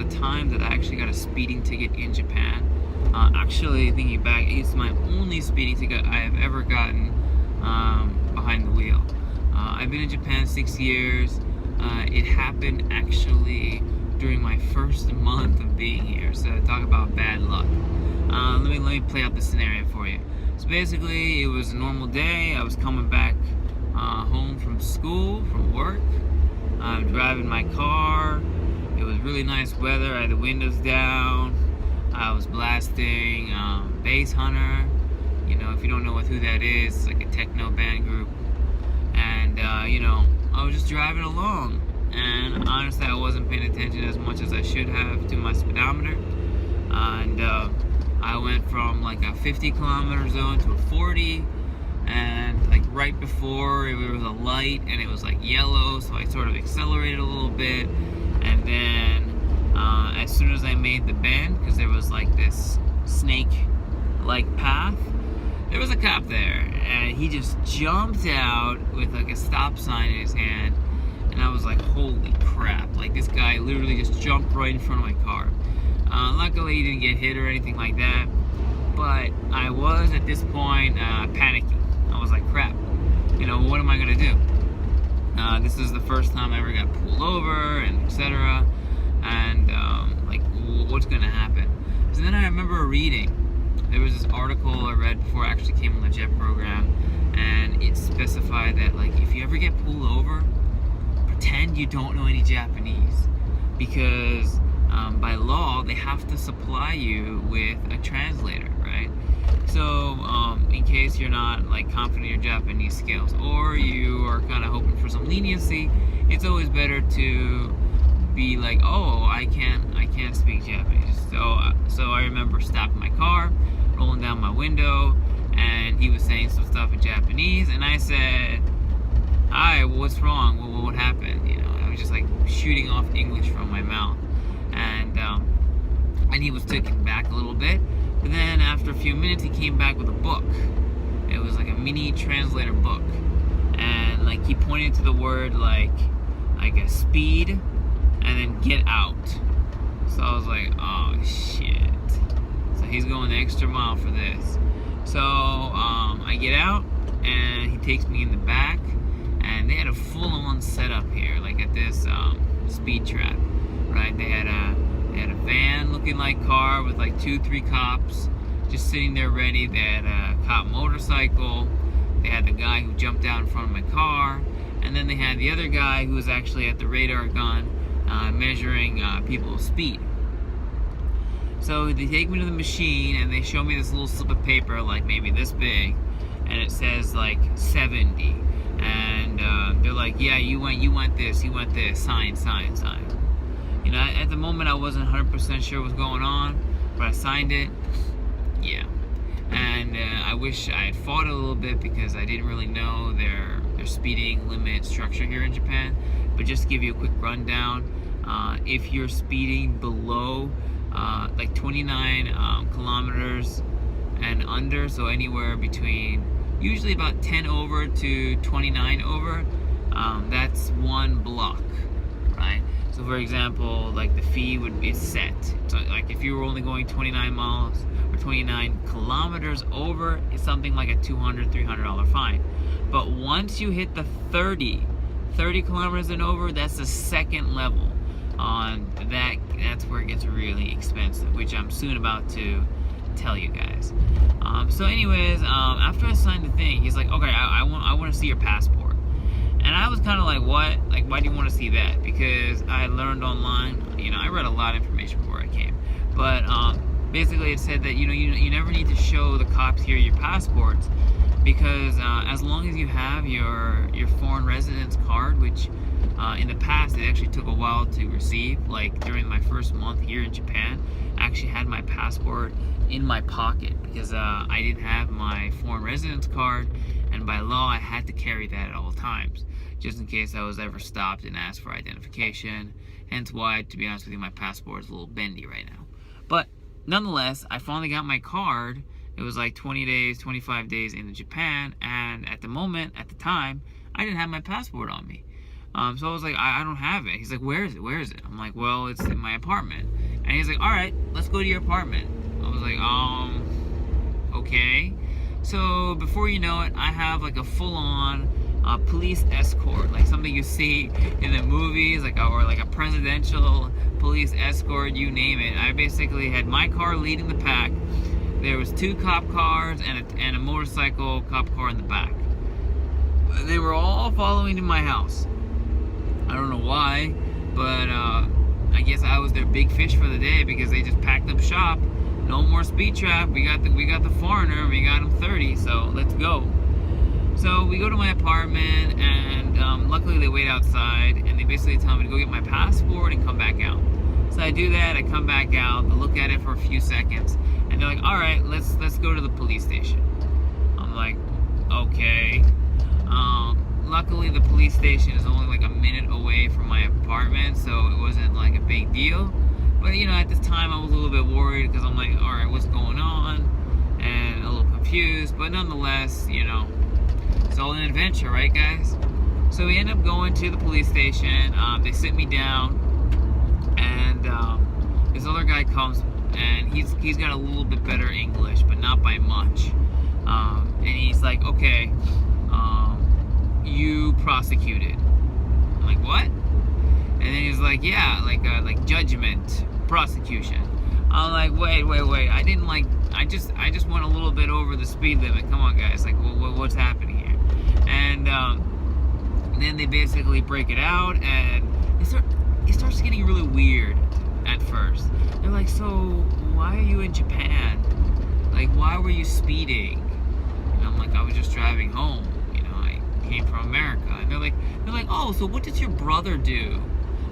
the time that I actually got a speeding ticket in Japan. Actually, thinking back, it's my only speeding ticket I have ever gotten behind the wheel. I've been in Japan 6 years. It happened actually during my first month of being here. So talk about bad luck. Let me play out the scenario for you. So basically, it was a normal day. I was coming back home from school, from work. I'm driving my car. It was really nice weather. I had the windows down. I was blasting Bass Hunter. You know, if you don't know who that is, it's like a techno band group. And you know, I was just driving along. And honestly, I wasn't paying attention as much as I should have to my speedometer. And I went from like a 50 kilometer zone to a 40. And like right before it was a light and it was like yellow, so I sort of accelerated a little bit. And then as soon as I made the bend, because there was like this snake like path, there was a cop there, and he just jumped out with like a stop sign in his hand. And I was like, holy crap, like this guy literally just jumped right in front of my car. Luckily he didn't get hit or anything like that, but I was at this point panicking. I was like, crap, you know, what am I gonna do? This is the first time I ever got pulled over, and etc. And like, what's gonna happen? So then I remember reading, there was this article I read before I actually came on the JET program, and it specified that like if you ever get pulled over, pretend you don't know any Japanese, because by law they have to supply you with a translator, right? So in case you're not like confident in your Japanese skills, or you are kind of hoping for some leniency, it's always better to be like, oh, I can't speak Japanese. So I remember stopping my car, rolling down my window, and he was saying some stuff in Japanese, and I said, hi, what's wrong? What happened? You know, I was just like shooting off English from my mouth, and he was taken back a little bit. But then after a few minutes, he came back with a book. It was like a mini translator book, and like he pointed to the word like a speed, and then get out. So I was like, oh shit. So he's going the extra mile for this. So I get out, and he takes me in the back, and they had a full-on setup here, like at this speed trap, right? They had a van-looking like car with like 2-3 cops just sitting there ready. They had a cop motorcycle. They had the guy who jumped out in front of my car, and then they had the other guy who was actually at the radar gun measuring people's speed. So they take me to the machine, and they show me this little slip of paper, like maybe this big, and it says like 70. And they're like, yeah, you went this, sign. You know, at the moment I wasn't 100% sure what was going on, but I signed it. Yeah. And I wish I had fought it a little bit, because I didn't really know their speeding limit structure here in Japan. But just to give you a quick rundown, if you're speeding below like 29 kilometers and under, so anywhere between usually about 10 over to 29 over, that's one block, right? So for example, like the fee would be set. So like if you were only going 29 miles or 29 kilometers over, it's something like a $200, $300 fine. But once you hit the 30 kilometers and over, that's the second level. On that's where it gets really expensive, which I'm soon about to tell you guys. So anyways, after I signed the thing, he's like, okay, I want to see your passport. And I was kind of like, what? Like, why do you want to see that? Because I learned online, you know, I read a lot of information before I came. But basically it said that, you know, you never need to show the cops here your passports, because as long as you have your foreign residence card, which in the past it actually took a while to receive. Like during my first month here in Japan, I actually had my passport in my pocket, because I didn't have my foreign residence card, and by law I had to carry that at all times, just in case I was ever stopped and asked for identification. Hence why, to be honest with you, my passport is a little bendy right now. But nonetheless, I finally got my card. It was like 20 days, 25 days into Japan, and at the time, I didn't have my passport on me. So I was like, I don't have it. He's like, where is it? I'm like, well, it's in my apartment. And he's like, all right, let's go to your apartment. I was like, okay. So before you know it, I have like a full-on police escort, like something you see in the movies, or like a presidential police escort, you name it. I basically had my car leading the pack. There was 2 cop cars and a motorcycle cop car in the back. They were all following to my house. I don't know why, but I guess I was their big fish for the day because they just packed up shop. No more speed trap. We got the foreigner. We got him 30. So let's go. So we go to my apartment, and luckily they wait outside, and they basically tell me to go get my passport and come back out. So I do that. I come back out. I look at it for a few seconds, and they're like, "All right, let's go to the police station." I'm like, "Okay." Luckily, the police station is only like a minute away from my apartment, so it wasn't like a big deal. But at this time I was a little bit worried because I'm like, all right, what's going on? And a little confused, but nonetheless, it's all an adventure, right, guys? So we end up going to the police station. They sit me down, and this other guy comes, and he's got a little bit better English, but not by much. And he's like, okay, you prosecuted. I'm like, what? And then he's like, yeah, like judgment, prosecution. I'm like, wait. I didn't I just went a little bit over the speed limit. Come on, guys. Like, what's happening here? And then they basically break it out, and it starts getting really weird at first. They're like, so why are you in Japan? Like, why were you speeding? And I'm like, I was just driving home. I came from America. And they're like, oh, so what does your brother do?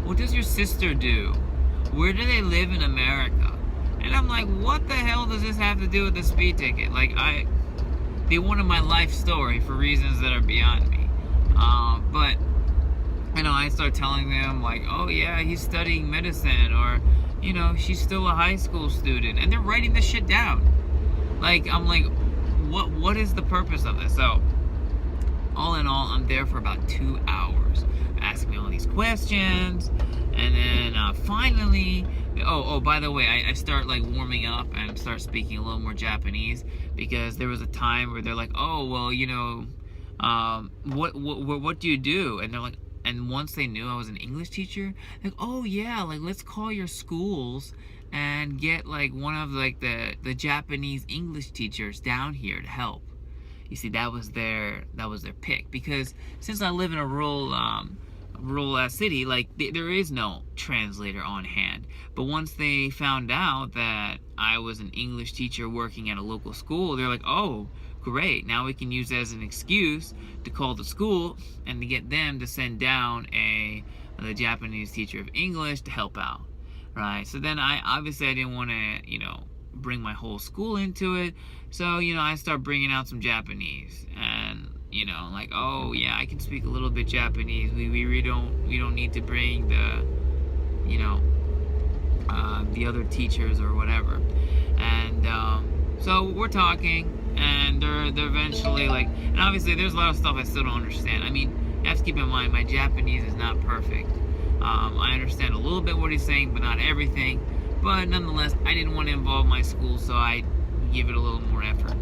What does your sister do? Where do they live in America? And I'm like, what the hell does this have to do with the speed ticket? Like, they wanted my life story for reasons that are beyond me. But, I start telling them, like, oh yeah, he's studying medicine, or, she's still a high school student. And they're writing this shit down. Like, I'm like, what is the purpose of this? So, all in all, I'm there for about 2 hours, asking me all these questions, and then finally, by the way, I start like warming up and start speaking a little more Japanese, because there was a time where they're like, oh, well, what do you do? And they're like, and once they knew I was an English teacher, like, oh yeah, like, let's call your schools and get like one of like the Japanese English teachers down here to help. You see, that was their pick, because since I live in a rural city, like there is no translator on hand. But once they found out that I was an English teacher working at a local school, they're like, oh, great, now we can use that as an excuse to call the school and to get them to send down the Japanese teacher of English to help out, right? So then I didn't want to, bring my whole school into it. So, I start bringing out some Japanese, and, like, oh yeah, I can speak a little bit Japanese. We don't need to bring the, the other teachers or whatever. And so we're talking, and they're eventually like, and obviously there's a lot of stuff I still don't understand. I mean, you have to keep in mind, my Japanese is not perfect. I understand a little bit what he's saying, but not everything. But nonetheless, I didn't want to involve my school, so I give it a little more effort.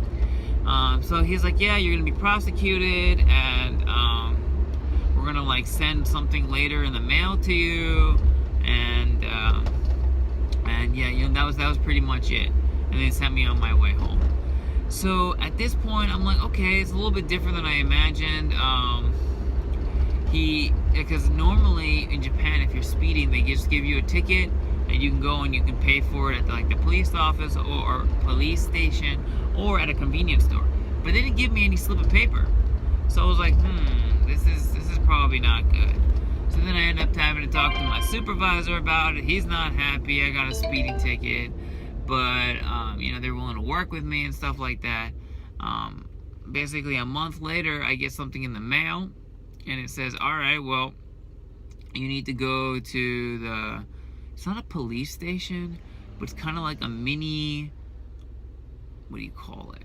So he's like, yeah, you're gonna be prosecuted, and we're gonna like send something later in the mail to you, and yeah, that was pretty much it. And they sent me on my way home. So at this point, I'm like, okay, it's a little bit different than I imagined. Because normally in Japan, if you're speeding, they just give you a ticket, and you can go and you can pay for it at the police office or police station or at a convenience store. But they didn't give me any slip of paper. So I was like, this is probably not good. So then I ended up having to talk to my supervisor about it. He's not happy. I got a speeding ticket. But, they're willing to work with me and stuff like that. Basically, a month later, I get something in the mail. And it says, all right, well, you need to go to it's not a police station, but it's kind of like a mini, what do you call it?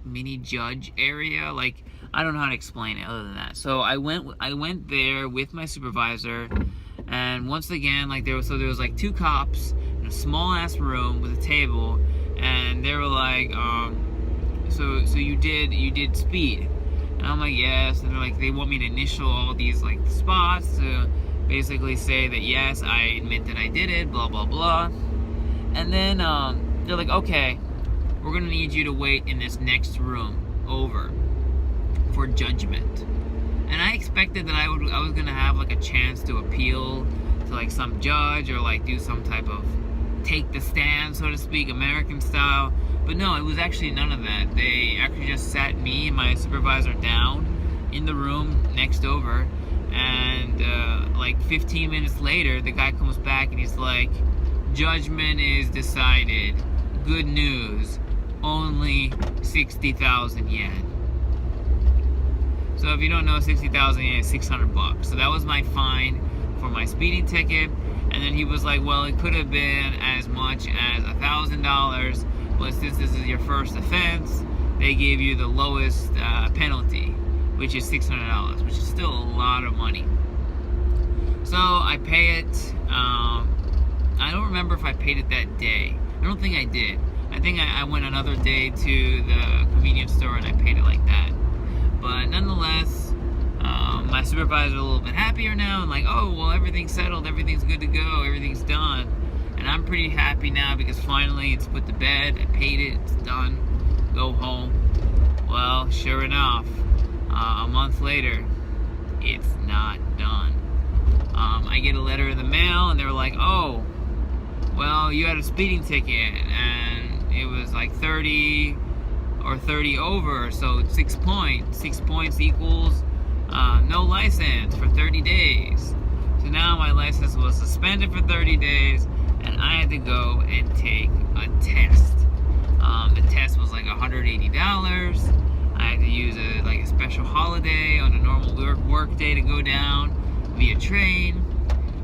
Mini judge area. Like, I don't know how to explain it other than that. So I went there with my supervisor, and once again, like there was like 2 cops and a a small ass room with a table, and they were like, so you did speed, and I'm like, yes, and they're like, they want me to initial all these like spots to basically say that yes, I admit that I did it, blah blah blah, and then they're like, okay, we're gonna need you to wait in this next room over for judgment. And I expected that I was gonna have like a chance to appeal to like some judge, or like do some type of take the stand, so to speak, American style. But no, it was actually none of that. They actually just sat me and my supervisor down in the room next over, and like 15 minutes later, the guy comes back and he's like, judgment is decided. Good news, only 60,000 yen. So if you don't know, 60,000 yen is $600. So that was my fine for my speeding ticket. And then he was like, well, it could have been as much as $1,000, but since this is your first offense, they gave you the lowest penalty, which is $600, which is still a lot of money. So I pay it. I don't remember if I paid it that day. I don't think I did. I think I went another day to the convenience store and I paid it like that. But nonetheless, my supervisor's a little bit happier now, and like, oh, well, everything's settled, everything's good to go, everything's done. And I'm pretty happy now because finally it's put to bed, I paid it, it's done, go home. Well, sure enough, a month later, it's not done. I get a letter in the mail, and they were like, oh, well, you had a speeding ticket, and it was like 30 or 30 over, so 6 points. 6 points equals no license for 30 days. So now my license was suspended for 30 days, and I had to go and take a test. The test was like $180. I had to use a special holiday on a normal work day to go down via train.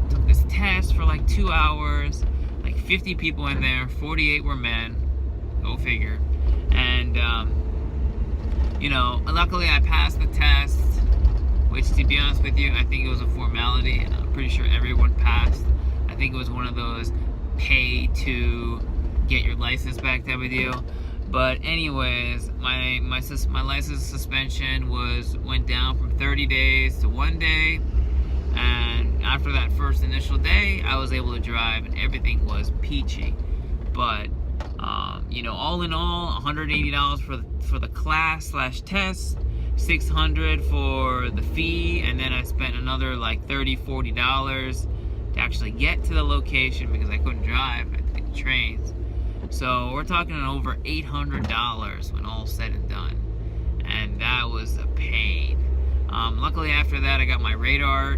Took this test for like 2 hours, like 50 people in there, 48 were men, go figure. And you know, luckily I passed the test, which, to be honest with you, I think it was a formality, and I'm pretty sure everyone passed. I think it was one of those pay to get your license back type of deal. But anyways, my license suspension went down from 30 days to 1 day, and after that first initial day, I was able to drive, and everything was peachy. But you know, all in all, $180 for the class / test, $600 for the fee, and then I spent another like $30-40 to actually get to the location because I couldn't drive. I had to take the trains. So we're talking over $800 when all said and done, and that was a pain. Luckily after that, I got my radar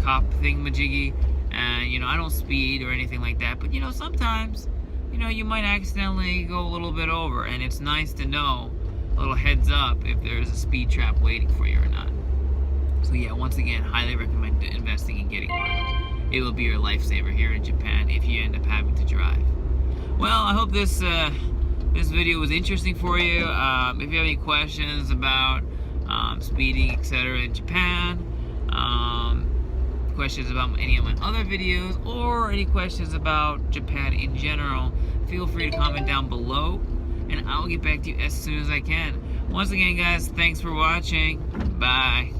cop thingamajiggy, and you know, I don't speed or anything like that, but you know, sometimes, you know, you might accidentally go a little bit over, and it's nice to know a little heads up if there's a speed trap waiting for you or not. So yeah, once again, highly recommend investing in getting one. It will be your lifesaver here in Japan if you end up having to drive. Well, I hope this video was interesting for you. If you have any questions about speeding, etc. in Japan, questions about any of my other videos, or any questions about Japan in general, feel free to comment down below, and I'll get back to you as soon as I can. Once again, guys, thanks for watching. Bye.